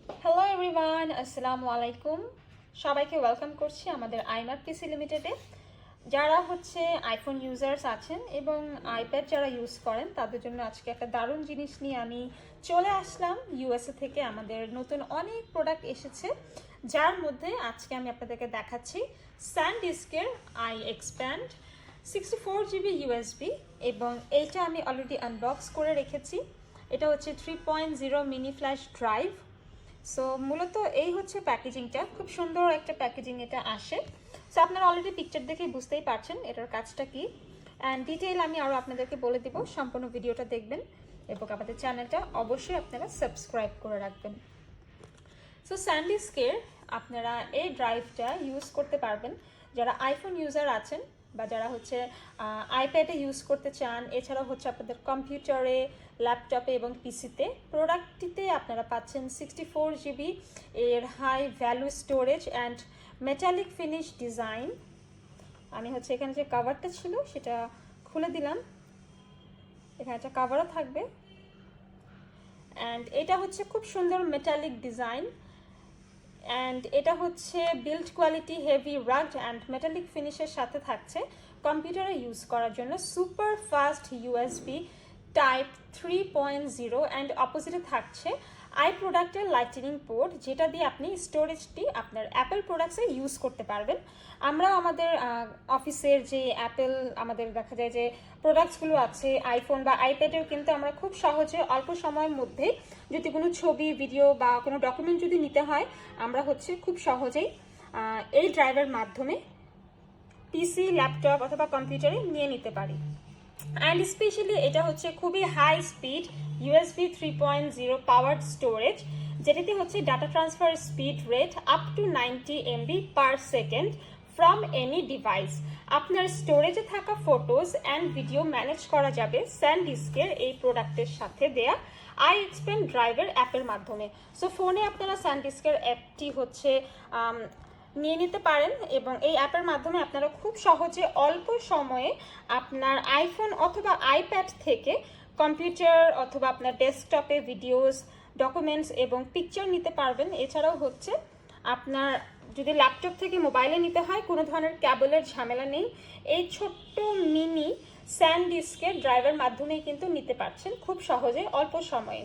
Hello everyone, আসসালামু আলাইকুম। সবাইকে ওয়েলকাম করছি আমাদের iMart পিসি লিমিটেডে। যারা হচ্ছে আইফোন ইউজার্স আছেন এবং আইপ্যাড যারা ইউজ করেন তাদের জন্য আজকে একটা দারুণ জিনিস নিয়ে আমি চলে আসলাম। ইউএসএ থেকে আমাদের নতুন অনেক প্রোডাক্ট এসেছে, যার মধ্যে আজকে আমি আপনাদেরকে দেখাচ্ছি স্যানডিস্কের iXpand 64GB ইউএসবি, এবং এইটা আমি অলরেডি আনবক্স করে রেখেছি। এটা হচ্ছে 3.0 মিনি ফ্ল্যাশ ড্রাইভ। সো মূলত এই হচ্ছে প্যাকেজিংটা, খুব সুন্দর একটা প্যাকেজিং এটা আসে। সো আপনারা অলরেডি পিকচার দেখেই বুঝতেই পারছেন এটার কাজটা কি, অ্যান্ড ডিটেইল আমি আরও আপনাদেরকে বলে দিব। সম্পূর্ণ ভিডিওটা দেখবেন এবং আমাদের চ্যানেলটা অবশ্যই আপনারা সাবস্ক্রাইব করে রাখবেন। সো স্যানডিস্কের আপনারা এই ড্রাইভটা ইউজ করতে পারবেন যারা আইফোন ইউজার আছেন বা যারা হচ্ছে আইপ্যাডে ইউজ করতে চান। এছাড়াও হচ্ছে আপনাদের কম্পিউটারে, ল্যাপটপে এবং পিসিতে। প্রোডাক্টটিতে আপনারা পাচ্ছেন 64GB এর high value storage and metallic finish design. আমি হচ্ছে এখানে যে কাভারটা ছিল সেটা খুলে দিলাম, এখানে একটা কাভারও থাকবে। অ্যান্ড এটা হচ্ছে খুব সুন্দর মেটালিক ডিজাইন, অ্যান্ড এটা হচ্ছে build quality heavy rugged and metallic ফিনিশের সাথে থাকছে কম্পিউটারে ইউজ করার জন্য super fast USB type 3.0, and অপোজিটে থাকছে আই প্রোডাক্টের লাইটনিং পোর্ট, যেটা দিয়ে আপনি স্টোরেজটি আপনার অ্যাপেল প্রোডাক্টসে ইউজ করতে পারবেন। আমরাও আমাদের অফিসের যে অ্যাপেল আমাদের দেখা যায় যে প্রোডাক্টসগুলো আছে আইফোন বা আইপ্যাডেও, কিন্তু আমরা খুব সহজে অল্প সময়ের মধ্যে যদি কোনো ছবি, ভিডিও বা কোনো ডকুমেন্ট যদি নিতে হয়, আমরা হচ্ছে খুব সহজেই এই ড্রাইভের মাধ্যমে পিসি, ল্যাপটপ অথবা কম্পিউটারে নিয়ে নিতে পারি। অ্যান্ড স্পেশালি এটা হচ্ছে খুবই high speed USB 3.0 powered storage, যেটাতে হচ্ছে data transfer speed rate up to 90 MB per second from any device. আপনার স্টোরেজে থাকা ফটোজ অ্যান্ড ভিডিও ম্যানেজ করা যাবে স্যানডিস্কের এই প্রোডাক্টের সাথে দেয়া iXpand ড্রাইভের অ্যাপের মাধ্যমে। সো ফোনে আপনারা স্যানডিস্কের অ্যাপটি হচ্ছে নিয়ে নিতে পারেন, এবং এই অ্যাপের মাধ্যমে আপনারা খুব সহজে অল্প সময়ে আপনার আইফোন অথবা আইপ্যাড থেকে কম্পিউটার অথবা আপনার ডেস্কটপে ভিডিওস, ডকুমেন্টস এবং পিকচার নিতে পারবেন। এছাড়াও হচ্ছে আপনার যদি ল্যাপটপ থেকে মোবাইলে নিতে হয়, কোনো ধরনের ক্যাবলের ঝামেলা নেই। এই ছোট্ট মিনি স্যানডিস্কের ড্রাইভের মাধ্যমেই কিন্তু নিতে পারছেন খুব সহজে অল্প সময়ে,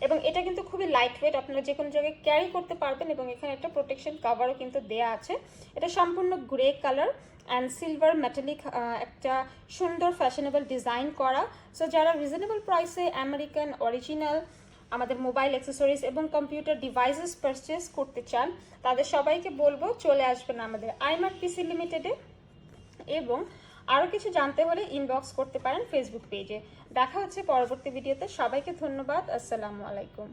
এবং এটা কিন্তু খুবই লাইট ওয়েট, আপনারা যে কোনো জায়গায় ক্যারি করতে পারবেন। এবং এখানে একটা প্রোটেকশন কাভারও কিন্তু দেয়া আছে। এটা সম্পূর্ণ grey colour and silver metallic একটা সুন্দর ফ্যাশনেবল ডিজাইন করা। সো যারা রিজনেবল প্রাইসে আমেরিকান অরিজিনাল আমাদের মোবাইল অ্যাক্সেসরিজ এবং কম্পিউটার ডিভাইসেস পারচেস করতে চান, তাদের সবাইকে বলবো চলে আসবেন আমাদের iMart পিসি লিমিটেডে, এবং আরও কিছু জানতে হলে ইনবক্স করতে পারেন ফেসবুক পেজে। দেখা হচ্ছে পরবর্তী ভিডিওতে। সবাইকে ধন্যবাদ। আসসালামু আলাইকুম।